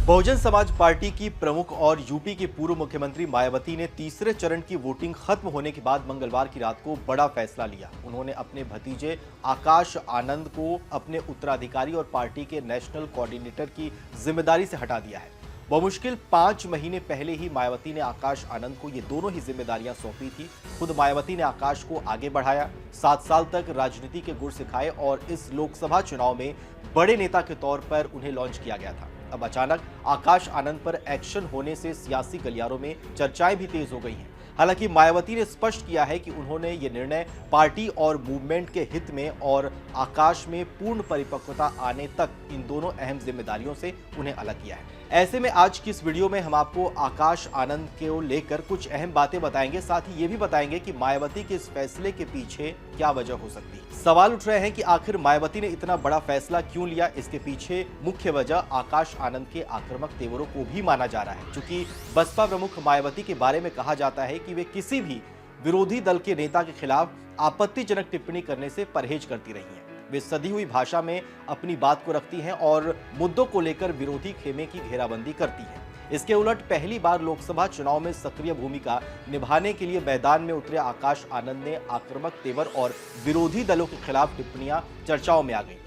Bahujan Samaj party की प्रमुख और यूपी की पूर्व मुख्यमंत्री मायावती ने तीसरे चरण की वोटिंग खत्म होने के बाद मंगलवार की रात को बड़ा फैसला लिया। उन्होंने अपने भतीजे आकाश आनंद को अपने उत्तराधिकारी और पार्टी के नेशनल कोऑर्डिनेटर की जिम्मेदारी से हटा दिया है। बमुश्किल 5 महीने पहले ही मायावती ने आकाश आनंद को ये दोनों ही जिम्मेदारियां सौंपी थी। खुद मायावती ने आकाश को आगे बढ़ाया, 7 साल तक राजनीति के गुर सिखाए और इस लोकसभा चुनाव में बड़े नेता के तौर पर उन्हें लॉन्च किया गया था। अब अचानक आकाश आनंद पर एक्शन होने से सियासी गलियारों में चर्चाएं भी तेज हो गई हैं। हालांकि मायावती ने स्पष्ट किया है कि उन्होंने ये निर्णय पार्टी और मूवमेंट के हित में और आकाश में पूर्ण परिपक्वता आने तक इन दोनों अहम जिम्मेदारियों से उन्हें अलग किया है। ऐसे में आज की इस वीडियो में हम आपको आकाश आनंद को लेकर कुछ अहम बातें बताएंगे, साथ ही ये भी बताएंगे कि मायावती के इस फैसले के पीछे क्या वजह हो सकती है। सवाल उठ रहे हैं कि आखिर मायावती ने इतना बड़ा फैसला क्यों लिया। इसके पीछे मुख्य वजह आकाश आनंद के आक्रामक तेवरों को भी माना जा रहा है। चूंकि बसपा प्रमुख मायावती के बारे में कहा जाता है कि वे किसी भी विरोधी दल के नेता के खिलाफ आपत्तिजनक टिप्पणी करने से परहेज करती रही हैं। वे सधी हुई भाषा में अपनी बात को रखती हैं और मुद्दों को लेकर विरोधी खेमे की घेराबंदी करती हैं। इसके उलट पहली बार लोकसभा चुनाव में सक्रिय भूमिका निभाने के लिए मैदान में उतरे आकाश आनंद ने आक्रामक तेवर और विरोधी दलों के खिलाफ टिप्पणियां चर्चाओं में आ गई।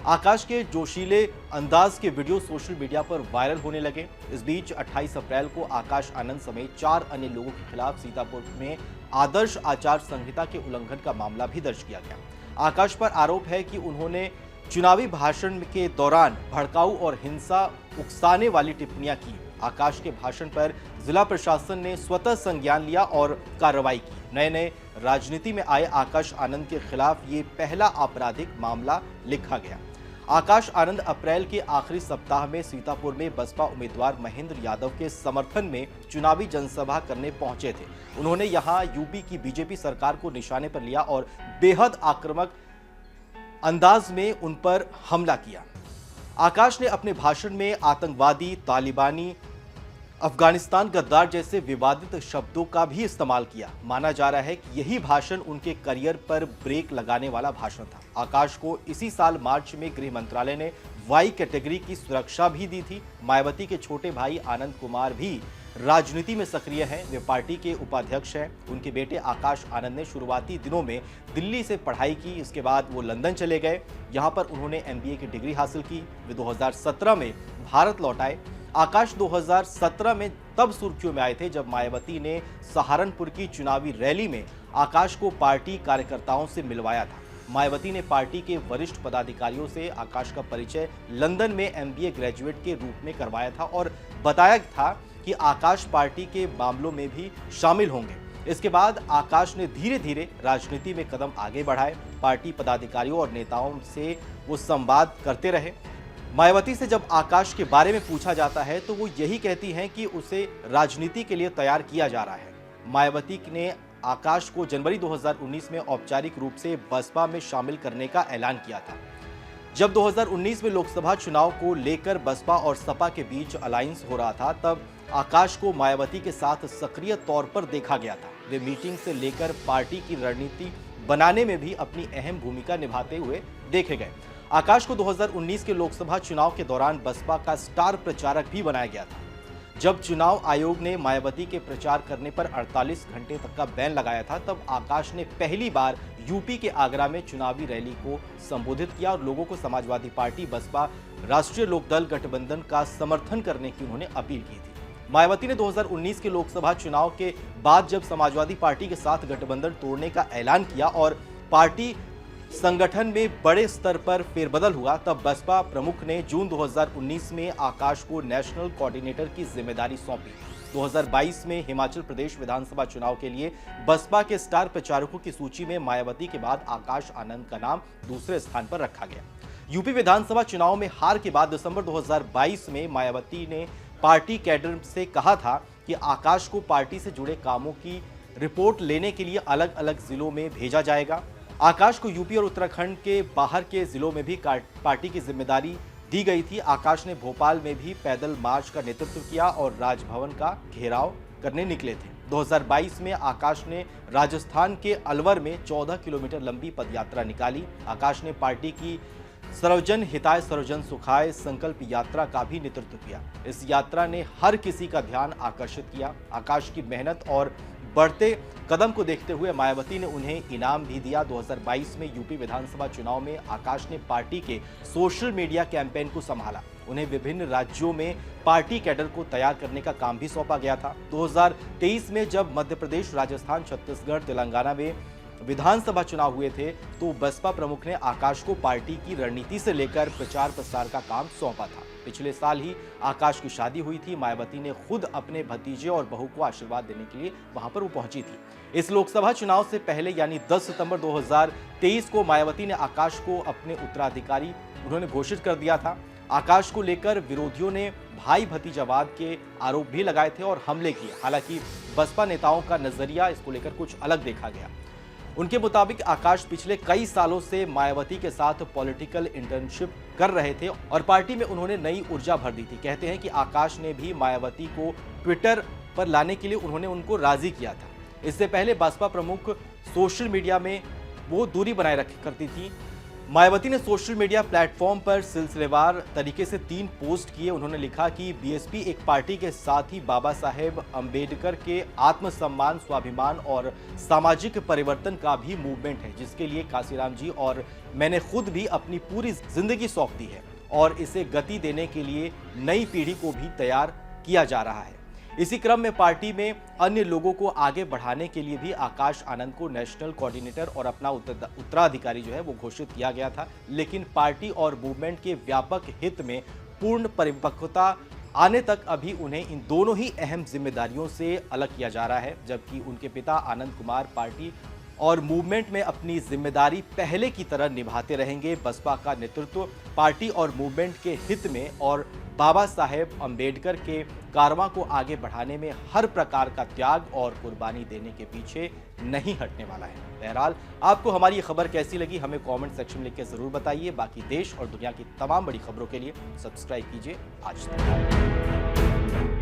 आकाश के जोशीले अंदाज के वीडियो सोशल मीडिया पर वायरल होने लगे। इस बीच 28 अप्रैल को आकाश आनंद समेत 4 अन्य लोगों के खिलाफ सीतापुर में आदर्श आचार संहिता के उल्लंघन का मामला भी दर्ज किया गया। आकाश पर आरोप है कि उन्होंने चुनावी भाषण के दौरान भड़काऊ और हिंसा उकसाने वाली टिप्पणियां की। आकाश के भाषण पर जिला प्रशासन ने स्वतः संज्ञान लिया और कार्रवाई की। नए राजनीति में आए आकाश आनंद के खिलाफ ये पहला आपराधिक मामला लिखा गया। आकाश आनंद अप्रैल के आखिरी सप्ताह में सीतापुर में बसपा उम्मीदवार महेंद्र यादव के समर्थन में चुनावी जनसभा करने पहुंचे थे। उन्होंने यहां यूपी की बीजेपी सरकार को निशाने पर लिया और बेहद आक्रामक अंदाज में उन पर हमला किया। आकाश ने अपने भाषण में आतंकवादी, तालिबानी, अफगानिस्तान गद्दार जैसे विवादित शब्दों का भी इस्तेमाल किया। माना जा रहा है कि यही भाषण उनके करियर पर ब्रेक लगाने वाला भाषण था। आकाश को इसी साल मार्च में गृह मंत्रालय ने वाई कैटेगरी की सुरक्षा भी दी थी। मायावती के छोटे भाई आनंद कुमार भी राजनीति में सक्रिय हैं। वे पार्टी के उपाध्यक्ष हैं। उनके बेटे आकाश आनंद ने शुरुआती दिनों में दिल्ली से पढ़ाई की। इसके बाद वो लंदन चले गए। यहाँ पर उन्होंने MBA की डिग्री हासिल की। वे 2017 में भारत लौट आए। आकाश 2017 में तब सुर्खियों में आए थे जब मायावती ने सहारनपुर की चुनावी रैली में आकाश को पार्टी कार्यकर्ताओं से मिलवाया था। मायावती ने पार्टी के वरिष्ठ पदाधिकारियों से आकाश का परिचय लंदन में MBA ग्रेजुएट के रूप में करवाया था और बताया था कि आकाश पार्टी के मामलों में भी शामिल होंगे। इसके बाद आकाश ने धीरे धीरे राजनीति में कदम आगे बढ़ाए। पार्टी पदाधिकारियों और नेताओं से वो संवाद करते रहे। मायावती से जब आकाश के बारे में पूछा जाता है तो वो यही कहती हैं कि उसे राजनीति के लिए तैयार किया जा रहा है। मायावती ने आकाश को जनवरी 2019 में औपचारिक रूप से बसपा में शामिल करने का ऐलान किया था। जब 2019 में लोकसभा चुनाव को लेकर बसपा और सपा के बीच अलायंस हो रहा था, तब आकाश को मायावती के साथ सक्रिय तौर पर देखा गया था। वे मीटिंग से लेकर पार्टी की रणनीति बनाने में भी अपनी अहम भूमिका निभाते हुए देखे गए। आकाश को 2019 के लोकसभा चुनाव के दौरान बसपा का स्टार प्रचारक भी बनाया गया था। जब चुनाव आयोग ने मायावती के प्रचार करने पर 48 घंटे तक का बैन लगाया था, तब आकाश ने पहली बार यूपी के आगरा में चुनावी रैली को संबोधित किया और लोगों को समाजवादी पार्टी, बसपा, राष्ट्रीय लोकदल गठबंधन का समर्थन करने की उन्होंने अपील की थी। मायावती ने 2019 के लोकसभा चुनाव के बाद जब समाजवादी पार्टी के साथ गठबंधन तोड़ने का ऐलान किया और पार्टी संगठन में बड़े स्तर पर फेरबदल हुआ, तब बसपा प्रमुख ने जून 2019 में आकाश को नेशनल कोऑर्डिनेटर की जिम्मेदारी सौंपी। 2022 में हिमाचल प्रदेश विधानसभा चुनाव के लिए बसपा के स्टार प्रचारकों की सूची में मायावती के बाद आकाश आनंद का नाम दूसरे स्थान पर रखा गया। यूपी विधानसभा चुनाव में हार के बाद दिसंबर 2022 में मायावती ने पार्टी कैडर से कहा था कि आकाश को पार्टी से जुड़े कामों की रिपोर्ट लेने के लिए अलग अलग जिलों में भेजा जाएगा। आकाश को यूपी और उत्तराखंड के बाहर के जिलों में भी पार्टी की जिम्मेदारी दी गई थी। आकाश ने भोपाल में भी पैदल मार्च का नेतृत्व किया और राजभवन का घेराव करने निकले थे। 2022 में आकाश ने राजस्थान के अलवर में 14 किलोमीटर लंबी पदयात्रा निकाली। आकाश ने पार्टी की सर्वजन हिताय सर्वजन सुखाय संकल्प यात्रा का भी नेतृत्व किया। इस यात्रा ने हर किसी का ध्यान आकर्षित किया। आकाश की मेहनत और बढ़ते कदम को देखते हुए मायावती ने उन्हें इनाम भी दिया। 2022 में यूपी विधानसभा चुनाव में आकाश ने पार्टी के सोशल मीडिया कैंपेन को संभाला। उन्हें विभिन्न राज्यों में पार्टी कैडर को तैयार करने का काम भी सौंपा गया था। 2023 में जब मध्य प्रदेश, राजस्थान, छत्तीसगढ़, तेलंगाना में विधानसभा चुनाव हुए थे तो बसपा प्रमुख ने आकाश को पार्टी की रणनीति से लेकर प्रचार प्रसार का काम सौंपा था। पिछले साल ही आकाश की शादी हुई थी। मायावती ने खुद अपने भतीजे और बहू को आशीर्वाद देने के लिए वहां पर वो पहुंची थी। इस लोकसभा चुनाव से पहले यानी 10 सितंबर 2023 को मायावती ने आकाश को अपने उत्तराधिकारी उन्होंने घोषित कर दिया था। आकाश को लेकर विरोधियों ने भाई भतीजावाद के आरोप भी लगाए थे और हमले किए। हालांकि बसपा नेताओं का नजरिया इसको लेकर कुछ अलग देखा गया। उनके मुताबिक आकाश पिछले कई सालों से मायावती के साथ पॉलिटिकल इंटर्नशिप कर रहे थे और पार्टी में उन्होंने नई ऊर्जा भर दी थी। कहते हैं कि आकाश ने भी मायावती को ट्विटर पर लाने के लिए उन्होंने उनको राजी किया था। इससे पहले बसपा प्रमुख सोशल मीडिया में वो दूरी बनाए रखी करती थी। मायावती ने सोशल मीडिया प्लेटफॉर्म पर सिलसिलेवार तरीके से 3 पोस्ट किए। उन्होंने लिखा कि बीएसपी एक पार्टी के साथ ही बाबा साहेब अंबेडकर के आत्मसम्मान, स्वाभिमान और सामाजिक परिवर्तन का भी मूवमेंट है, जिसके लिए काशीराम जी और मैंने खुद भी अपनी पूरी जिंदगी सौंप दी है और इसे गति देने के लिए नई पीढ़ी को भी तैयार किया जा रहा है। इसी क्रम में पार्टी में अन्य लोगों को आगे बढ़ाने के लिए भी आकाश आनंद को नेशनल कोऑर्डिनेटर और अपना उत्तराधिकारी जो है वो घोषित किया गया था। लेकिन पार्टी और मूवमेंट के व्यापक हित में पूर्ण परिपक्वता आने तक अभी उन्हें इन दोनों ही अहम जिम्मेदारियों से अलग किया जा रहा है। जबकि उनके पिता आनंद कुमार पार्टी और मूवमेंट में अपनी जिम्मेदारी पहले की तरह निभाते रहेंगे। बसपा का नेतृत्व पार्टी और मूवमेंट के हित में और बाबा साहेब अंबेडकर के कारवां को आगे बढ़ाने में हर प्रकार का त्याग और कुर्बानी देने के पीछे नहीं हटने वाला है। बहरहाल आपको हमारी ये खबर कैसी लगी हमें कमेंट सेक्शन में लिख के जरूर बताइए। बाकी देश और दुनिया की तमाम बड़ी खबरों के लिए सब्सक्राइब कीजिए आज तक।